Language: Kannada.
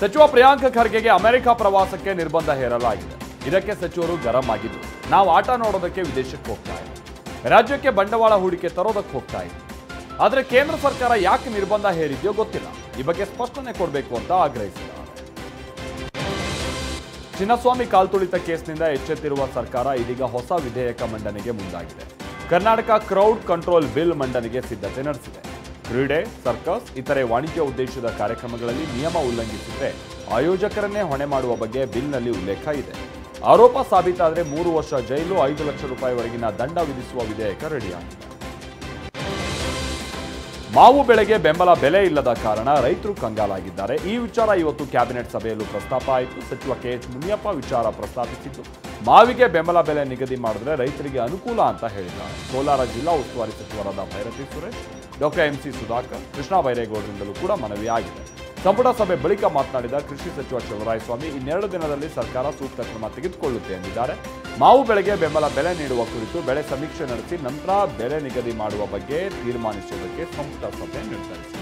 ಸಚಿವ ಪ್ರಿಯಾಂಕ್ ಖರ್ಗೆಗೆ ಅಮೆರಿಕ ಪ್ರವಾಸಕ್ಕೆ ನಿರ್ಬಂಧ ಹೇರಲಾಗಿದೆ. ಇದಕ್ಕೆ ಸಚಿವರು ಗರಂ ಆಗಿದ್ದು, ನಾವು ಆಟ ನೋಡೋದಕ್ಕೆ ವಿದೇಶಕ್ಕೆ ಹೋಗ್ತಾ ಇದ್ದೀವಿ, ರಾಜ್ಯಕ್ಕೆ ಬಂಡವಾಳ ಹೂಡಿಕೆ ತರೋದಕ್ಕೆ ಹೋಗ್ತಾ ಇದ್ದೀವಿ. ಆದರೆ ಕೇಂದ್ರ ಸರ್ಕಾರ ಯಾಕೆ ನಿರ್ಬಂಧ ಹೇರಿದೆಯೋ ಗೊತ್ತಿಲ್ಲ. ಈ ಬಗ್ಗೆ ಸ್ಪಷ್ಟನೆ ಕೊಡಬೇಕು ಅಂತ ಆಗ್ರಹಿಸಿದ್ದಾರೆ. ಚಿನ್ನಸ್ವಾಮಿ ಕಾಲ್ತುಳಿತ ಕೇಸ್ನಿಂದ ಎಚ್ಚೆತ್ತಿರುವ ಸರ್ಕಾರ ಇದೀಗ ಹೊಸ ವಿಧೇಯಕ ಮಂಡನೆಗೆ ಮುಂದಾಗಿದೆ. ಕರ್ನಾಟಕ ಕ್ರೌಡ್ ಕಂಟ್ರೋಲ್ ಬಿಲ್ ಮಂಡನೆಗೆ ಸಿದ್ಧತೆ ನಡೆಸಿದೆ. ಕ್ರೀಡೆ, ಸರ್ಕಸ್, ಇತರೆ ವಾಣಿಜ್ಯ ಉದ್ದೇಶದ ಕಾರ್ಯಕ್ರಮಗಳಲ್ಲಿ ನಿಯಮ ಉಲ್ಲಂಘಿಸಿದರೆ ಆಯೋಜಕರನ್ನೇ ಹೊಣೆ ಮಾಡುವ ಬಗ್ಗೆ ಬಿಲ್ನಲ್ಲಿ ಉಲ್ಲೇಖ ಇದೆ. ಆರೋಪ ಸಾಬೀತಾದರೆ 3 ವರ್ಷ ಜೈಲು, 5 ಲಕ್ಷ ರೂಪಾಯಿವರೆಗಿನ ದಂಡ ವಿಧಿಸುವ ವಿಧೇಯಕ ರೆಡಿಯಾಗಿದೆ. ಮಾವು ಬೆಳೆಗೆ ಬೆಂಬಲ ಬೆಲೆ ಇಲ್ಲದ ಕಾರಣ ರೈತರು ಕಂಗಾಲಾಗಿದ್ದಾರೆ. ಈ ವಿಚಾರ ಇವತ್ತು ಕ್ಯಾಬಿನೆಟ್ ಸಭೆಯಲ್ಲೂ ಪ್ರಸ್ತಾಪ ಆಯಿತು. ಸಚಿವ KH ಮುನಿಯಪ್ಪ ವಿಚಾರ ಪ್ರಸ್ತಾಪಿಸಿದ್ದು, ಮಾವಿಗೆ ಬೆಂಬಲ ಬೆಲೆ ನಿಗದಿ ಮಾಡಿದ್ರೆ ರೈತರಿಗೆ ಅನುಕೂಲ ಅಂತ ಹೇಳಿದ್ದಾರೆ. ಕೋಲಾರ ಜಿಲ್ಲಾ ಉಸ್ತುವಾರಿ ಸಚಿವರಾದ ಭೈರತಿ ಸುರೇಶ್, ಡಾಕ್ಟರ್ MC ಸುಧಾಕರ್, ಕೃಷ್ಣ ಬೈರೇಗೌಡರಿಂದಲೂ ಕೂಡ ಮನವಿ ಆಗಿದೆ. ಸಂಪುಟ ಸಭೆ ಬಳಿಕ ಮಾತನಾಡಿದ ಕೃಷಿ ಸಚಿವ ಚಲುವರಾಯಸ್ವಾಮಿ, ಇನ್ನೆರಡು ದಿನದಲ್ಲಿ ಸರ್ಕಾರ ಸೂಕ್ತ ಕ್ರಮ ತೆಗೆದುಕೊಳ್ಳುತ್ತೆ ಎಂದಿದ್ದಾರೆ. ಮಾವು ಬೆಳೆಗೆ ಬೆಂಬಲ ಬೆಲೆ ನೀಡುವ ಕುರಿತು ಬೆಳೆ ಸಮೀಕ್ಷೆ ನಡೆಸಿ ನಂತರ ಬೆಲೆ ನಿಗದಿ ಮಾಡುವ ಬಗ್ಗೆ ತೀರ್ಮಾನಿಸುವುದಕ್ಕೆ ಸಂಪುಟ ಸಭೆ ನಿರ್ಧರಿಸಿದೆ.